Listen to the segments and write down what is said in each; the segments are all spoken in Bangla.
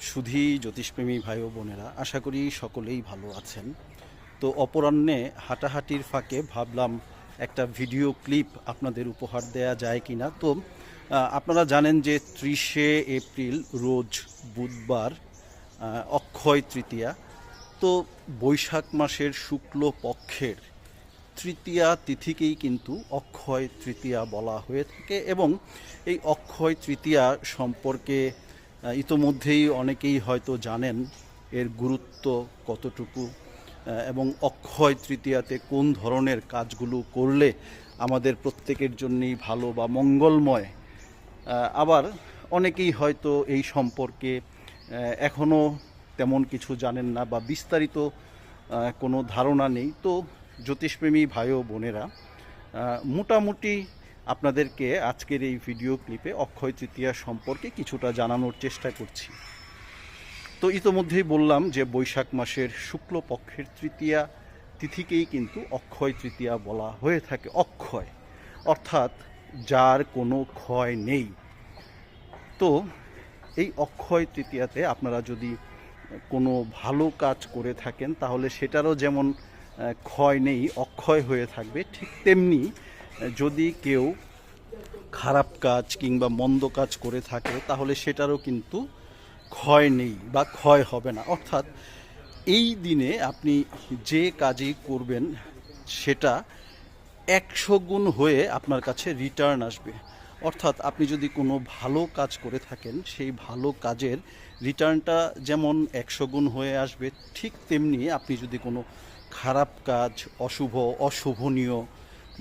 সুধী জ্যোতিষপ্রেমী ভাই ও বোনেরা, আশা করি সকলেই ভালো আছেন। তো অপরাহ্নে হাঁটাহাঁটির ফাঁকে ভাবলাম একটা ভিডিও ক্লিপ আপনাদের উপহার দেয়া যায় কিনা। তো আপনারা জানেন যে 30শে এপ্রিল রোজ বুধবার অক্ষয় তৃতীয়া। তো বৈশাখ মাসের শুক্ল পক্ষের তৃতীয়া তিথিকেই কিন্তু অক্ষয় তৃতীয়া বলা হয়ে থাকে এবং এই অক্ষয় তৃতীয়া সম্পর্কে ইতোমধ্যেই অনেকেই হয়তো জানেন এর গুরুত্ব কতটুকু এবং অক্ষয় তৃতীয়াতে কোন ধরনের কাজগুলো করলে আমাদের প্রত্যেকের জন্যই ভালো বা মঙ্গলময়। আবার অনেকেই হয়তো এই সম্পর্কে এখনও তেমন কিছু জানেন না বা বিস্তারিত কোনো ধারণা নেই। তো জ্যোতিষপ্রেমী ভাই ও বোনেরা, মোটামুটি আপনাদেরকে আজকের এই ভিডিও ক্লিপে অক্ষয় তৃতীয়া সম্পর্কে কিছুটা জানানোর চেষ্টা করছি। তো ইতোমধ্যেই বললাম যে বৈশাখ মাসের শুক্লপক্ষের তৃতীয়া তিথিকেই কিন্তু অক্ষয় তৃতীয়া বলা হয়ে থাকে। অক্ষয় অর্থাৎ যার কোনো ক্ষয় নেই। তো এই অক্ষয় তৃতীয়াতে আপনারা যদি কোনো ভালো কাজ করে থাকেন তাহলে সেটারও যেমন ক্ষয় নেই, অক্ষয় হয়ে থাকবে, ঠিক তেমনি যদি কেউ খারাপ কাজ কিংবা মন্দ কাজ করে থাকে তাহলে সেটারও কিন্তু ক্ষয় নেই বা ক্ষয় হবে না। অর্থাৎ এই দিনে আপনি যে কাজই করবেন সেটা 100 গুণ হয়ে আপনার কাছে রিটার্ন আসবে। অর্থাৎ আপনি যদি কোনো ভালো কাজ করে থাকেন সেই ভালো কাজের রিটার্নটা যেমন 100 গুণ হয়ে আসবে, ঠিক তেমনি আপনি যদি কোনো খারাপ কাজ, অশোভনীয়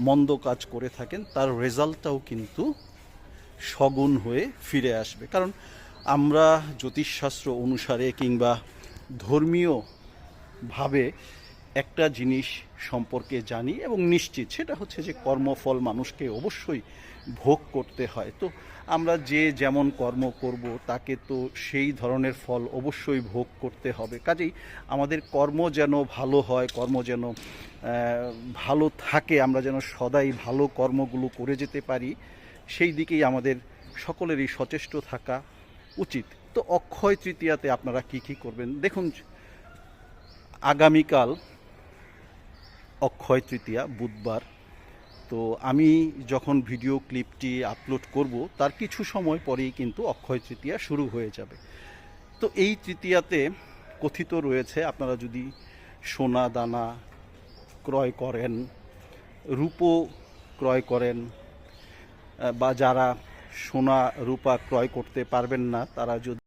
মন্দ কাজ করে থাকেন তার রেজাল্টটাও কিন্তু সগুণ হয়ে ফিরে আসবে। কারণ আমরা জ্যোতিষশাস্ত্র অনুসারে কিংবা ধর্মীয়ভাবে একটা জিনিস সম্পর্কে জানি এবং নিশ্চিত, সেটা হচ্ছে যে কর্মফল মানুষকে অবশ্যই ভোগ করতে হয়। তো আমরা যে যেমন কর্ম করব তাকে তো সেই ধরনের ফল অবশ্যই ভোগ করতে হবে। কাজেই আমাদের কর্ম যেন ভালো হয়, কর্ম যেন ভালো থাকে, আমরা যেন সদাই ভালো কর্মগুলো করে যেতে পারি, সেই দিকেই আমাদের সকলেরই সচেষ্ট থাকা উচিত। তো অক্ষয় তৃতীয়াতে আপনারা কি কি করবেন দেখুন। আগামীকাল অক্ষয় তৃতীয়া বুধবার। তো আমি যখন ভিডিও ক্লিপটি আপলোড করব তার কিছু সময় পরেই কিন্তু অক্ষয় তৃতীয়া শুরু হয়ে যাবে। তো এই তৃতীয়াতে কথিত রয়েছে আপনারা যদি সোনা দানা ক্রয় করেন, রূপো ক্রয় করেন, বা যারা সোনা রূপা ক্রয় করতে পারবেন না তারা যদি